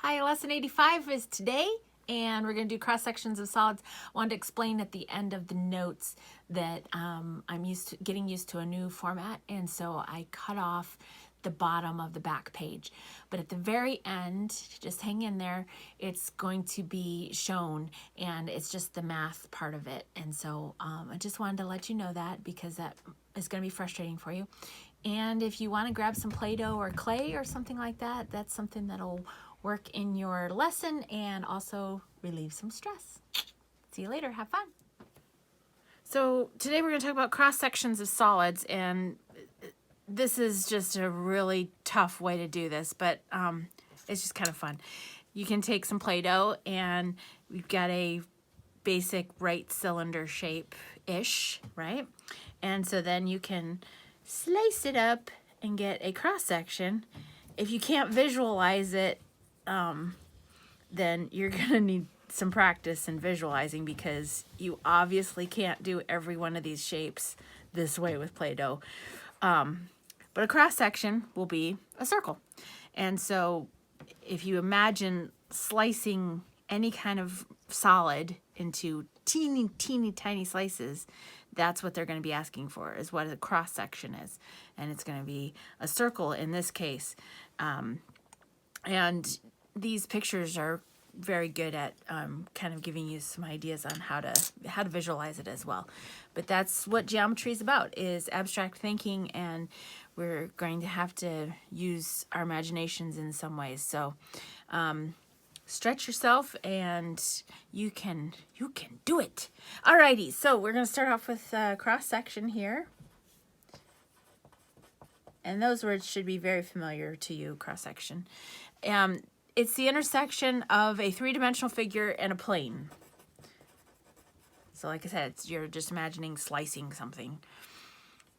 Hi, lesson 85 is today, and we're going to do cross sections of solids. I wanted to explain at the end of the notes that I'm getting used to a new format, and so I cut off the bottom of the back page. But at the very end, just hang in there, it's going to be shown, and it's just the math part of it. And so I just wanted to let you know that, because that is going to be frustrating for you. And if you want to grab some Play-Doh or clay or something like that, that's something that'll work in your lesson and also relieve some stress. See you later. Have fun. So today we're going to talk about cross sections of solids, and this is just a really tough way to do this, but it's just kind of fun. You can take some Play-Doh, and we've got a basic right cylinder shape-ish, right? And so then you can slice it up and get a cross section. If you can't visualize it, then you're gonna need some practice in visualizing, because you obviously can't do every one of these shapes this way with Play-Doh. But a cross section will be a circle. And so if you imagine slicing any kind of solid into teeny, teeny, tiny slices, that's what they're going to be asking for, is what a cross section is. And it's going to be a circle in this case. And these pictures are very good at kind of giving you some ideas on how to visualize it as well. But that's what geometry is about, is abstract thinking, and we're going to have to use our imaginations in some ways. So stretch yourself, and you can do it. Alrighty, so we're going to start off with cross section here. And those words should be very familiar to you, cross section. It's the intersection of a three-dimensional figure and a plane. So like I said, you're just imagining slicing something.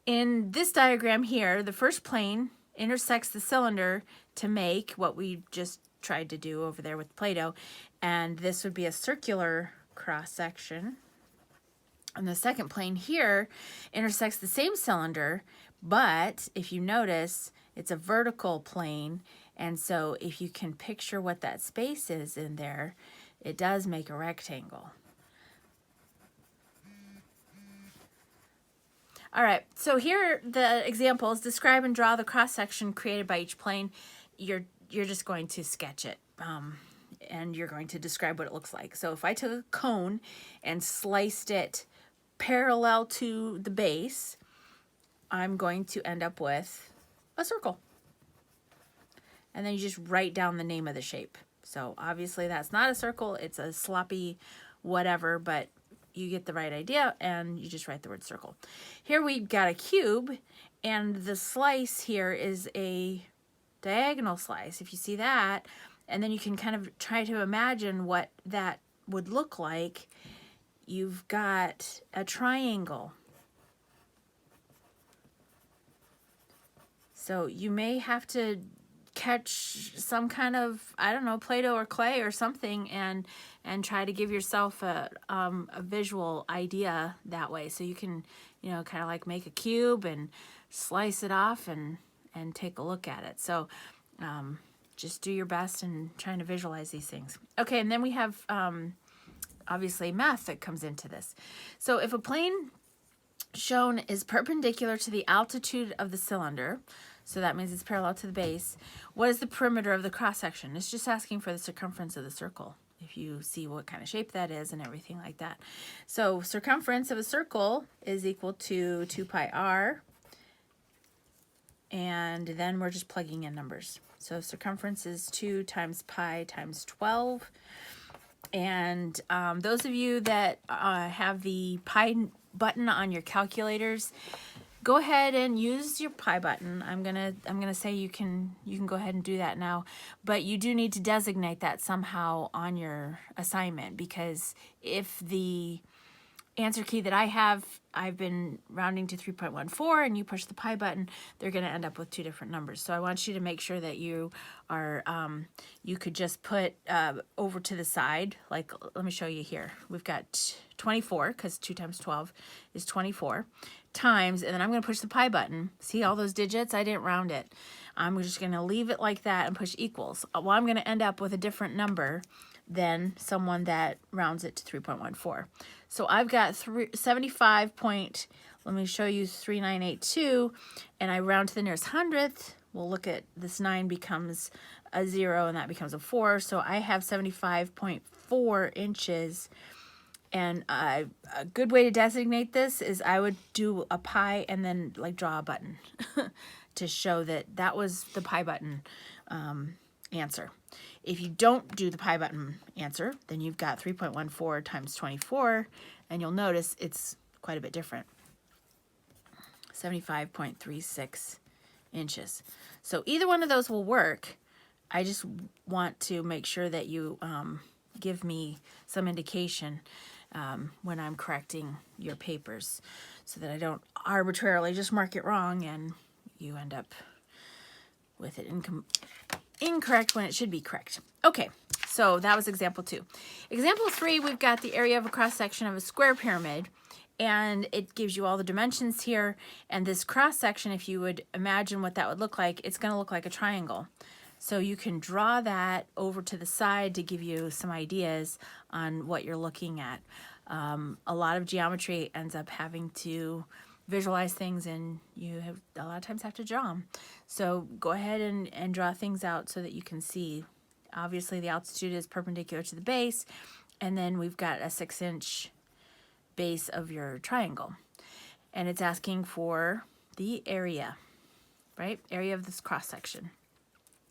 In this diagram here, the first plane intersects the cylinder to make what we just tried to do over there with Play-Doh. And this would be a circular cross section. And the second plane here intersects the same cylinder, but if you notice, it's a vertical plane. And so if you can picture what that space is in there, it does make a rectangle. All right, so here are the examples. Describe and draw the cross section created by each plane. You're just going to sketch it, and you're going to describe what it looks like. So if I took a cone and sliced it parallel to the base, I'm going to end up with a circle. And then you just write down the name of the shape. So obviously that's not a circle, it's a sloppy whatever, but you get the right idea, and you just write the word circle. Here we've got a cube, and the slice here is a diagonal slice, if you see that, and then you can kind of try to imagine what that would look like. You've got a triangle. So you may have to catch some kind of, I don't know, Play-Doh or clay or something, and try to give yourself a visual idea that way. So you can, you know, kind of like make a cube and slice it off and take a look at it. So just do your best in trying to visualize these things. Okay, and then we have obviously math that comes into this. So if a plane shown is perpendicular to the altitude of the cylinder, so that means it's parallel to the base, what is the perimeter of the cross section? It's just asking for the circumference of the circle, if you see what kind of shape that is and everything like that. So circumference of a circle is equal to 2 pi r, and then we're just plugging in numbers. So circumference is 2 times pi times 12. And those of you that have the pi button on your calculators, go ahead and use your pi button. I'm gonna say you can go ahead and do that now, but you do need to designate that somehow on your assignment, because if the answer key that I have, I've been rounding to 3.14, and you push the pi button, they're going to end up with two different numbers. So I want you to make sure that you are, you could just put over to the side, like, let me show you here. We've got 24, because 2 times 12 is 24, times, and then I'm going to push the pi button. See all those digits? I didn't round it. I'm just going to leave it like that and push equals. Well, I'm going to end up with a different number than someone that rounds it to 3.14. So I've got 75 point, let me show you 3982, and I round to the nearest hundredth. We'll look at this 9 becomes a 0 and that becomes a 4. So I have 75.4 inches. And a good way to designate this is I would do a pi and then like draw a button to show that that was the pi button answer. If you don't do the pi button answer, then you've got 3.14 times 24, and you'll notice it's quite a bit different. 75.36 inches. So either one of those will work. I just want to make sure that you give me some indication when I'm correcting your papers, so that I don't arbitrarily just mark it wrong and you end up with it incorrect when it should be correct. Okay, so that was example 2. Example 3, we've got the area of a cross section of a square pyramid, and it gives you all the dimensions here. And this cross section, if you would imagine what that would look like, it's going to look like a triangle. So you can draw that over to the side to give you some ideas on what you're looking at. A lot of geometry ends up having to visualize things, and you have a lot of times have to draw them. So go ahead and draw things out so that you can see. Obviously the altitude is perpendicular to the base, and then we've got a 6-inch base of your triangle. And it's asking for the area, right? Area of this cross section.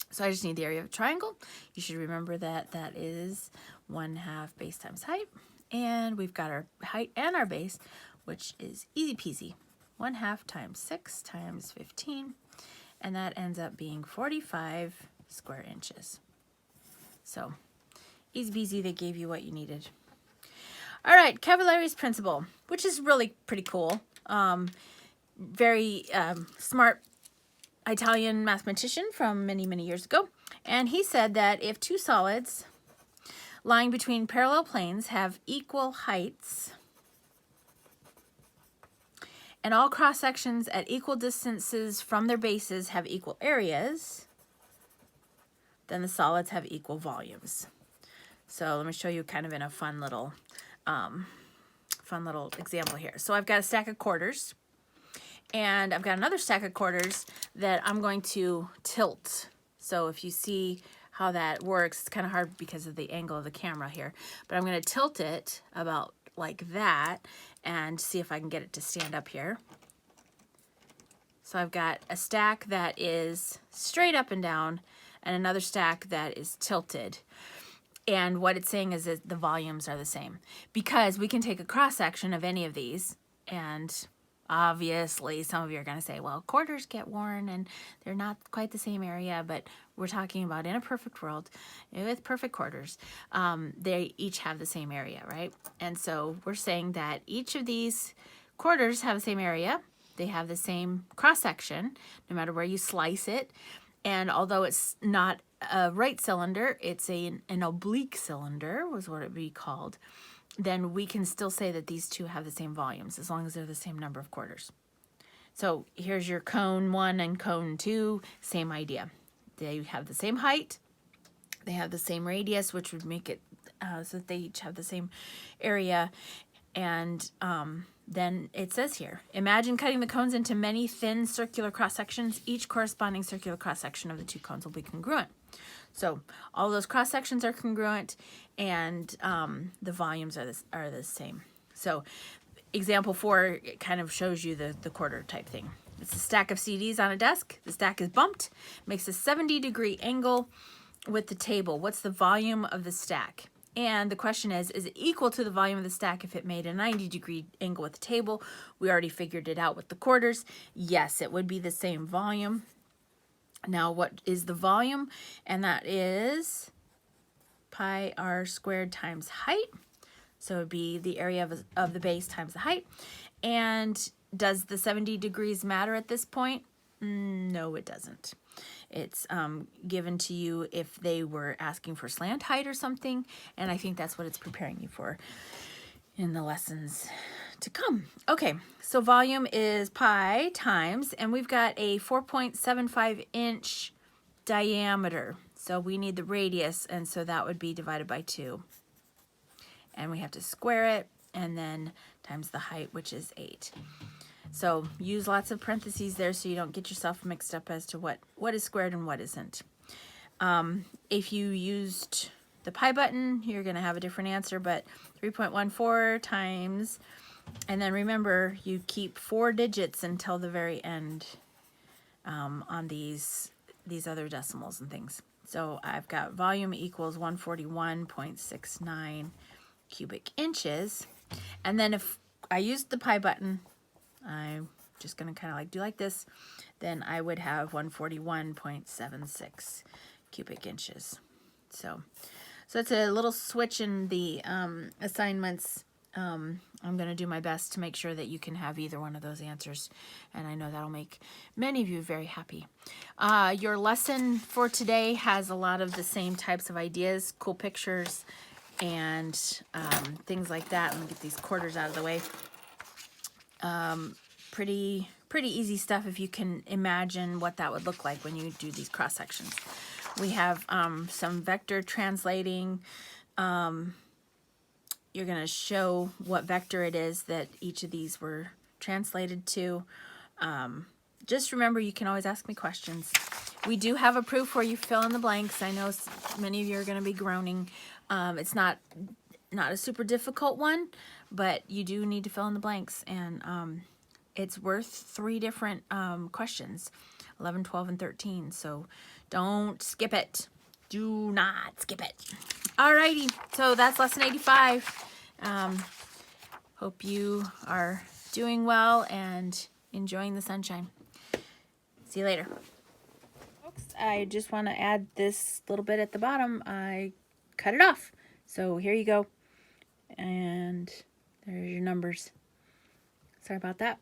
So I just need the area of a triangle. You should remember that that is 1/2 base times height. And we've got our height and our base, which is easy peasy. 1/2 times 6 times 15. And that ends up being 45 square inches. So easy peasy, they gave you what you needed. All right, Cavallari's principle, which is really pretty cool. Very smart Italian mathematician from many, many years ago. And he said that if two solids lying between parallel planes have equal heights and all cross sections at equal distances from their bases have equal areas, then the solids have equal volumes. So let me show you kind of in a fun little example here. So I've got a stack of quarters, and I've got another stack of quarters that I'm going to tilt. So if you see how that works, it's kind of hard because of the angle of the camera here, but I'm going to tilt it about like that and see if I can get it to stand up here. So I've got a stack that is straight up and down and another stack that is tilted. And what it's saying is that the volumes are the same, because we can take a cross section of any of these, and obviously some of you are going to say, well, quarters get worn and they're not quite the same area, but we're talking about in a perfect world with perfect quarters, they each have the same area, right? And so we're saying that each of these quarters have the same area. They have the same cross section, no matter where you slice it. And although it's not a right cylinder, it's an oblique cylinder, was what it would be called, then we can still say that these two have the same volumes as long as they're the same number of quarters. So here's your cone 1 and cone 2, same idea. They have the same height, they have the same radius, which would make it so that they each have the same area. And then it says here, imagine cutting the cones into many thin circular cross sections. Each corresponding circular cross section of the two cones will be congruent. So all those cross sections are congruent, and the volumes are the same. So example 4 kind of shows you the quarter type thing. It's a stack of CDs on a desk. The stack is bumped, makes a 70-degree angle with the table. What's the volume of the stack? And the question is it equal to the volume of the stack if it made a 90-degree angle with the table? We already figured it out with the quarters. Yes, it would be the same volume. Now, what is the volume? And that is pi r squared times height. So it would be the area of the base times the height. And does the 70 degrees matter at this point? No, it doesn't. It's given to you if they were asking for slant height or something, and I think that's what it's preparing you for in the lessons to come. Okay, so volume is pi times, and we've got a 4.75 inch diameter. So we need the radius, and so that would be divided by 2. And we have to square it, and then times the height, which is 8. So use lots of parentheses there so you don't get yourself mixed up as to what is squared and what isn't. If you used the pi button, you're going to have a different answer, but 3.14 times, and then remember, you keep 4 digits until the very end on these other decimals and things. So I've got volume equals 141.69 cubic inches. And then if I used the pi button, I'm just going to kind of do like this, then I would have 141.76 cubic inches. So it's a little switch in the assignments. I'm going to do my best to make sure that you can have either one of those answers, and I know that'll make many of you very happy. Your lesson for today has a lot of the same types of ideas, cool pictures, and things like that. Let me get these quarters out of the way. Pretty easy stuff if you can imagine what that would look like when you do these cross sections. We have some vector translating. You're going to show what vector it is that each of these were translated to. Just remember, you can always ask me questions. We do have a proof where you fill in the blanks. I know many of you are going to be groaning. It's not a super difficult one, but you do need to fill in the blanks, and it's worth 3 different questions, 11, 12, and 13. So don't skip it. Do not skip it. Alrighty, so that's lesson 85. Hope you are doing well and enjoying the sunshine. See you later. Folks, I just want to add this little bit at the bottom. I cut it off. So here you go. And there's your numbers. Sorry about that.